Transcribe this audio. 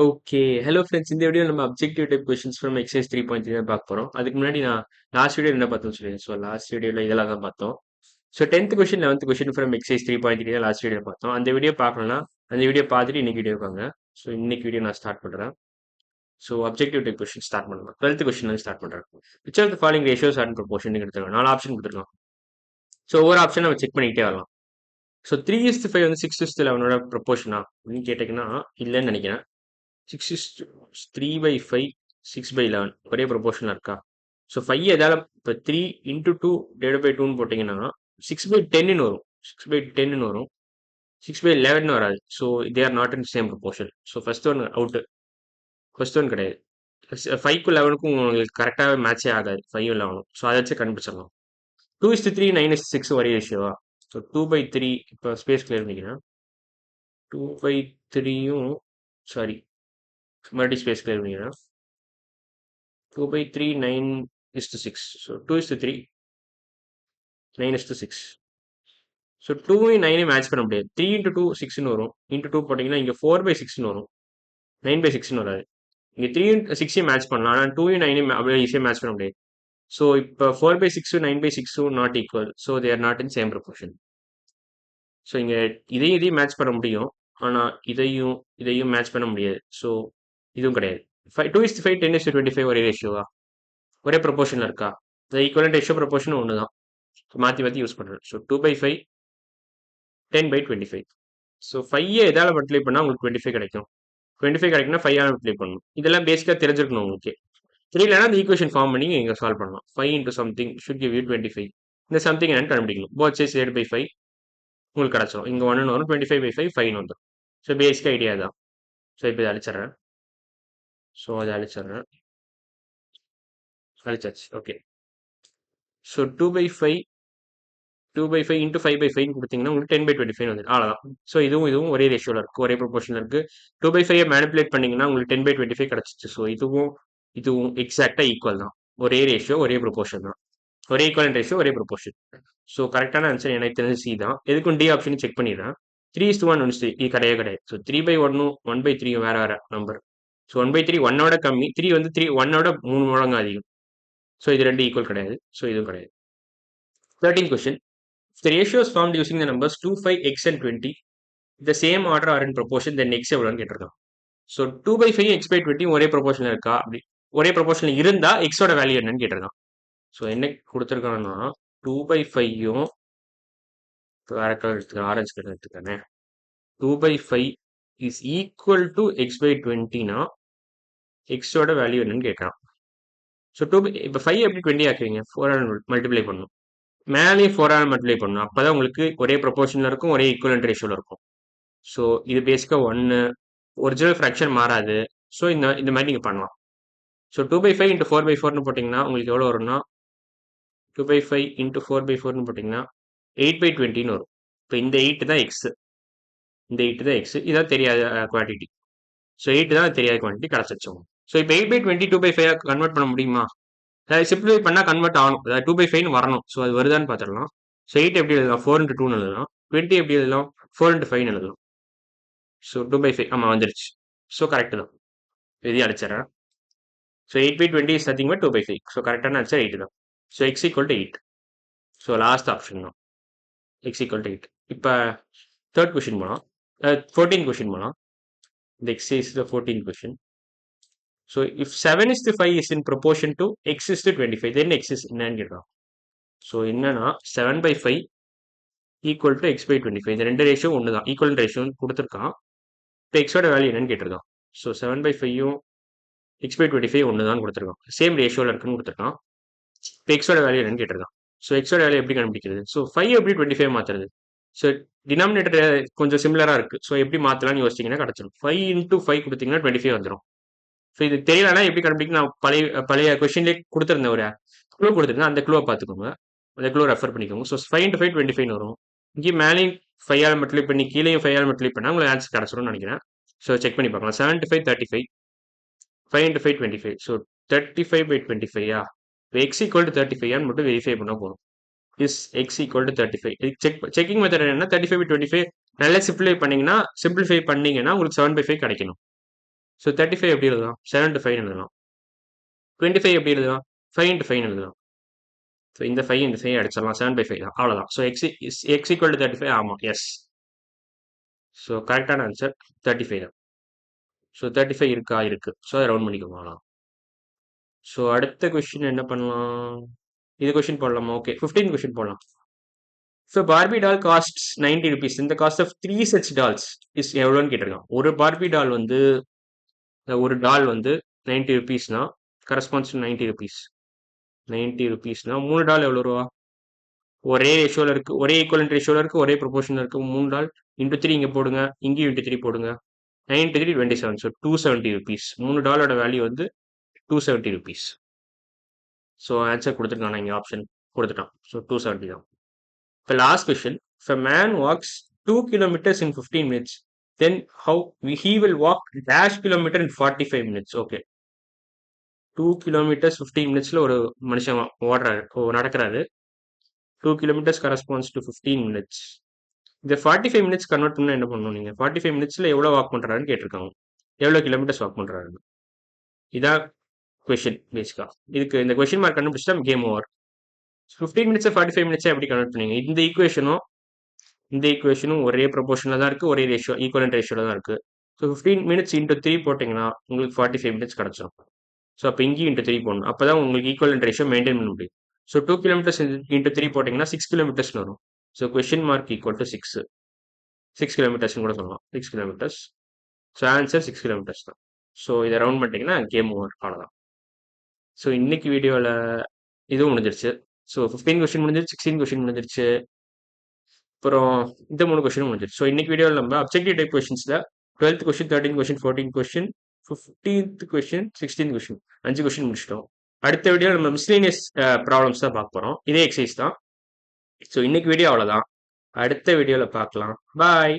Okay. Hello friends. இந்த வீடியோல நம்ம objective type questions from exercise 3.3 தான் பார்க்க போறோம். அதுக்கு முன்னாடி நான் லாஸ்ட் வீடியோல என்ன பார்த்தோம்னு சொல்லிடுறேன். ஸோ லாஸ்ட் வீடியோல இதெல்லாம் தான் பார்த்தோம். So 10th question 11th question from exercise 3.3 தான் லாஸ்ட் வீடியோ பார்த்தோம். அந்த வீடியோ பார்க்கலன்னா அந்த வீடியோ பார்த்துட்டு இன்னைக்கு வீடியோ பாருங்க. ஸோ இன்னைக்கு வீடியோ நான் ஸ்டார்ட் பண்றேன். So objective type question start பண்ணலாம். 12th கொஸ்டின் வந்து ஸ்டார்ட் பண்றேன். Which of the following ratios are in proportion எடுத்துருக்கோம். 4 ஆப்ஷன் கொடுத்துருக்கோம். ஸோ ஒவ்வொரு ஆப்ஷன் நம்ம செக் பண்ணிக்கிட்டே வரலாம். ஸோ 3:5 வந்து 6:11 ப்ரொபோர்ஷனா அப்படின்னு கேட்டீங்கன்னா இல்லைன்னு நினைக்கிறேன். 6:3/5 6/11 ஒரே ப்ரொபோர்ஷனில் இருக்கா? ஸோ 5 எதால இப்போ 3 இன்டூ 2 டிவைட் பை 2ன்னு போட்டிங்கன்னா 6/10ன்னு வரும். 6/10ன்னு வரும். 6/11 வராது. So they are not in same proportion. So first one out. First one கிடையாது. 5க்கும் 11க்கும் உங்களுக்கு கரெக்டாகவே மேட்சே ஆகாது. 5 11. ஸோ அதை வச்சு கண்டுபிடிச்சிடலாம். 2:3 9:6 ஒரே ரேஷியோவா? ஸோ 2/3 இப்போ ஸ்பேஸ் கிளியர் பண்ணிக்கிறேன். 2/3யும் சாரி மறுபடியும் ஸ்பேஸ் கிளியர் பண்ணிக்கிறேன். 2/3 9:6. So 2:3 9:6. ஸோ 2யும் 9யும் மேட்ச் பண்ண முடியாது. 3 இன்டூ 2 6ன்னு வரும். இன்டூ 2 போட்டிங்கன்னா இங்கே 4/6ன்னு வரும். 9/6ன்னு வராது. இங்கே 3 6யும் மேட்ச் பண்ணலாம். ஆனால் 2யும் 9யும் அப்படியே ஈஸியாக மேட்ச் பண்ண முடியாது. ஸோ இப்போ 4/6 9/6 not equal. So they are not in same proportion. So இங்கே இதையும் மேட்ச் பண்ண முடியும். ஆனால் இதையும் மேட்ச் பண்ண முடியாது. ஸோ இதுவும் கிடையாது. 2:5 10:25 ஒரே ரேஷியோவா? ஒரே ப்ரொபோர்ஷனில் இருக்கா? ஈக்குவலன்ட் ரேஷியோ ப்ரொபோர்ஷனும் ஒன்று தான். மாற்றி யூஸ் பண்ணுறேன். ஸோ 2/5 10/25. ஸோ 5 எதால மல்டிப்ளை பண்ணால் உங்களுக்கு 25 கிடைக்கும். 25 கிடைக்குன்னா 5 மல்டிப்ளை பண்ணணும். இதெல்லாம் பேசிக்காக தெரிஞ்சிருக்கணும் உங்களுக்கு. தெரியலனா அந்த ஈக்குவேஷன் ஃபார்ம் பண்ணி இங்கே சால்வ் பண்ணலாம். 5 into something should give you 25. இந்த சம்திங் என்னன்னு கண்டுபிடிக்கணும். போத் சைட்ஸ் டிவைடட் பை 5 உங்களுக்கு கிடச்சிரும். இங்கே 1ன்னு வரும். 25/5 5ன்னு வந்துடும். ஸோ பேசிக் ஐடியா தான். ஸோ இப்போ இதை அழிச்சிட்றேன். ஸோ அதை அழிச்சாச்சு. ஓகே. ஸோ 2/5 இன்டூ 5/5 கொடுத்தீங்கன்னா உங்களுக்கு 10/25 வந்து அவ்வளோதான். ஸோ இதுவும் ஒரே ரேஷியோவில் இருக்குது, ஒரே ப்ரொபோர்ஷனில் இருக்குது. 2/5 மேனிப்புலேட் பண்ணிங்கன்னா உங்களுக்கு 10/25 கிடச்சிச்சு. ஸோ இதுவும் எக்ஸாக்டாக ஈக்குவல் தான். ஒரே ரேஷியோ ஒரே ப்ரொபோர்ஷன் தான். ஒரே ஈக்குவலன்ட் ரேஷியோ ஒரே ப்ரொபோர்ஷன். ஸோ கரெக்டான ஆன்சர் எனக்கு தெரிஞ்சு சி தான். எதுக்கும் டி ஆப்ஷன் செக் பண்ணிடுறேன். 3:1 1 இது கிடையாது. ஸோ 3/1ம் 1/3யும் வேற நம்பர். ஸோ 1/3 1ஓட கம்மி. 3 வந்து 1ஓட 3 மடங்கு அதிகம். ஸோ இது ரெண்டு ஈக்குவல் கிடையாது. ஸோ இதுவும் கிடையாது. 13th question. If the ratios formed using the numbers 2, 5, x and 20, the same order are in proportion, then x எவ்வளோன்னு கேட்டிருக்கான். ஸோ 2/5 x/20 ஒரே ப்ரொபோர்ஷனில் இருக்கா? அப்படி ஒரே ப்ரொபோர்ஷனில் இருந்தால் எக்ஸோட வேல்யூ என்னன்னு கேட்டிருக்கான். ஸோ என்ன கொடுத்துருக்காங்கன்னா 2/5யும் வேற கலர் எடுத்துக்கேன், ஆரஞ்சு கலர் எடுத்துக்கானே. 2/5 இஸ் ஈக்குவல் டு x/20னா எக்ஸோட வேல்யூ என்னன்னு கேட்குறான். ஸோ இப்போ 5 எப்படி 20 ஆக்குவீங்க? 4 மல்டிப்ளை பண்ணணும். மேலேயும் 4 மல்டிப்ளை பண்ணணும். அப்பதான் உங்களுக்கு ஒரே ப்ரொபோர்ஷனில் இருக்கும், ஒரே ஈக்குவலன்ட் ரேஷியோவில் இருக்கும். ஸோ இது பேசிக்காக 1 ஒரிஜினல் ஃப்ராக்ஷன் மாறாது. ஸோ இந்த மாதிரி நீங்கள் பண்ணலாம். ஸோ 2/5 இன்ட்டு 4/4ன்னு போட்டிங்கன்னா உங்களுக்கு எவ்வளோ வரும்னா 2/5 இன்ட்டு 4/4ன்னு போட்டிங்கன்னா 8/20ன்னு வரும். இப்போ இந்த 8 தான் எக்ஸ், இந்த 8 தான் எக்ஸ், இதான் தெரியாத குவான்டிட்டி. ஸோ 8 தான் தெரியாத குவான்டிட்டி கிடச்சிச்சோம். ஸோ இப்போ 8/20 2/5 கன்வெர்ட் பண்ண முடியுமா? சிம்பிளிஃபை பண்ணால் கன்வெர்ட் ஆகணும். அதாவது 2/5ன்னு வரணும். ஸோ அது வருதான்னு பார்த்துடலாம். ஸோ 8 எப்படி எழுதலாம்? 4 இன்ட்டு 2ன்னு எழுதலாம். 20 எப்படி எழுதலாம்? 4 இன்ட்டு 5ன்னு எழுதலாம். ஸோ 2/5 ஆமாம் வந்துருச்சு. ஸோ கரெக்டு தான். இதையும் அடிச்சிடறேன். So 8/20 is nothing but 2/5. So கரெக்டான ஆன்சர் 8 தான். So x = 8. So last option தான். x = 8. இப்போ தேர்ட் கொஷின் போகலாம். 14th கொஷின் போகலாம். இந்த exercise 14th question. So if 7:5 is in proportion to x:25 then x is என்னன்னு கேட்கலாம். ஸோ என்னன்னா 7/5 ஈக்குவல் டு x/25. இந்த ரெண்டு ரேஷியோ ஒன்று தான், ஈக்குவல் ரேஷியோன்னு கொடுத்துருக்கான். இப்போ எக்ஸோட வேல்யூ என்னன்னு கேட்டிருக்கான். ஸோ 7/5யும் x/25 ஒன்று தான் கொடுத்துருக்கான். சேம் ரேஷியோவில் இருக்குன்னு கொடுத்துருக்கான். இப்போ எக்ஸோட வேல்யூ என்னன்னு கேட்டிருக்கான். ஸோ எக்ஸோட வேல்யூ எப்படி கண்டுபிடிக்கிறது? ஸோ 5 எப்படி 25 மாற்றுறது? ஸோ டினாமினேட்டர் கொஞ்சம் சிமிலராக இருக்குது. ஸோ எப்படி மாற்றலாம்னு யோசிச்சிங்கன்னா கிடச்சிடும். 5 இன்ட்டு 5 கொடுத்தீங்கன்னா 25 வந்துடும். ஸோ இது தெரியலனா எப்படி கண்டுபிடிக்கும்? நான் பழைய கொஸ்டின்லேயே கொடுத்துருந்தேன், ஒரு க்ளூ கொடுத்துருந்தேன். அந்த க்ளூவை பார்த்துக்கோங்க, அந்த க்ளூ ரெஃபர் பண்ணிக்கோங்க. ஸோ 5 இன்ட்டு 5 25 வரும். இங்கே மேலேயும் 5 மல்டிப்ளை பண்ணி கீழேயும் 5 மல்டிப்ளை பண்ணால் உங்களுக்கு ஆன்சர் கிடச்சிரும்னு நினைக்கிறேன். ஸோ செக் பண்ணி பார்க்கலாம். 7 இன்ட்டு 5 35, 5 இன்ட்டு 5 25. ஸோ 35/25 x = 35 மட்டும் வெரிஃபை பண்ணால் போதும். Is x = 35. செக்கிங் மெத்தட் என்னன்னா 35/25 நல்லா சிம்பிளிஃபை பண்ணீங்கன்னா உங்களுக்கு 7/5 கிடைக்கணும். ஸோ 35 எப்படி எழுதலாம்? 7 to 5 எழுதலாம். 25 எப்படி எழுதலாம்? 5 into 5 எழுதலாம். ஸோ இந்த 5 இந்த 5 அடிச்சிடலாம். 7/5 தான். அவ்வளோதான். ஸோ எக்ஸ் ஈக்குவல் டு 35 ஆமாம் எஸ். ஸோ கரெக்டான ஆன்சர் 35 தான். ஸோ 35 இருக்கா? இருக்கு. ஸோ அதை ரவுண்ட் பண்ணிக்கோங்க அவ்வளோதான். ஸோ அடுத்த கொஸ்டின் என்ன பண்ணலாம்? இது கொஸ்டின் போடலாமா? ஓகே 15 கொஸ்டின் போடலாம். So Barbie doll cost 90 rupees. இந்த cost of 3 such dolls is எவ்வளோன்னு கேட்டிருக்கான். ஒரு பார்பி டால் வந்து ஒரு டால் வந்து 90 rupeesனா கரஸ்பாண்ட்ஸ் டு 90 rupees. 90 rupeesனா 3 டால் எவ்வளோ ரூபா? ஒரே ரேஷியோவில் இருக்கு, ஒரே ஈக்குவலன்ட் ரேஷியோவில் இருக்கு, ஒரே ப்ரொபோஷனில் இருக்கு. 3 டால் இன்ட்டு 3 இங்கே போடுங்க, இங்கேயும் இன்ட்டு 3 போடுங்க. 9 into 3 27. So 270 rupees. 3 டாலோட வேல்யூ வந்து 270 rupees. ஸோ ஆன்சர் கொடுத்துருக்கான் இங்கே ஆப்ஷன் கொடுத்துட்டான். ஸோ 270 தான். இப்போ last question. If a man walks 2 kilometers in 15 minutes, then how he will walk dash kilometer in 45 minutes. Okay. 2 kilometers 15 minutesல ஒரு மனுஷன் ஓடுறாரு, நடக்கிறாரு. 2 kilometers corresponds to 15 minutes. இந்த 45 minutes கன்வெர்ட் பண்ணா என்ன பண்ணணும் நீங்க? 45 minutesல எவ்வளவு வாக் பண்றாருன்னு கேட்டிருக்காங்க. எவ்வளவு கிலோமீட்டர்ஸ் வாக் பண்றாரு? இதான் கொஸ்டின் பேசிக்கா. இதுக்கு இந்த கொஸ்டின் மார்க் கண்டுபிடிச்சா கேம் ஓவர். 15 minutes 45 minutes எப்படி கன்வெர்ட் பண்ணீங்க? இந்த ஈக்குவேஷனும் ஒரே ப்ரொபோஷனில் தான் இருக்குது, ஒரே ரேஷியோ ஈக்குவலன்ட் ரேஷியோவில் தான் இருக்குது. ஸோ 15 minutes into 3 போட்டிங்கன்னா உங்களுக்கு 45 minutes கிடச்சிடும். ஸோ அப்போ இங்கேயும் into 3 போடணும். அப்போ தான் உங்களுக்கு ஈக்குவலன்ட் ரேஷியோ மெயின்டைன் பண்ண முடியும். ஸோ 2 kilometers into 3 போட்டிங்கன்னா 6 kilometers வரும். So question mark equal to 6 kilometers கூட சொல்லலாம். 6 kilometers. ஸோ ஆன்சர் 6 kilometers தான். ஸோ இதை ரவுண்ட் பண்ணிட்டீங்கன்னா கேம் ஓவர், அவ்வளோதான். ஸோ இன்னைக்கு வீடியோவில் இதுவும் முடிஞ்சிருச்சு. ஸோ 15 கொஸ்டின் முடிஞ்சிருச்சு, 16 கொஸ்டின் முடிஞ்சிருச்சு, அப்புறம் இந்த 3 கொஸ்டின் முடிஞ்சிருச்சு. ஸோ இன்னைக்கு வீடியோவில் நம்ம அப்ஜெக்டிவ் டைப் கொஸ்டின்ஸில் 12th question, 13th question, 14th question, 15th question, 16th question 5 question முடிச்சிட்டோம். அடுத்த வீடியோ நம்ம மிஸ்லேனியஸ் ப்ராப்ளம்ஸ் தான் பார்க்க போகிறோம். இதே எக்ஸசைஸ் தான். ஸோ இன்னைக்கு வீடியோ அவ்வளோதான். அடுத்த வீடியோவில் பார்க்கலாம். பாய்.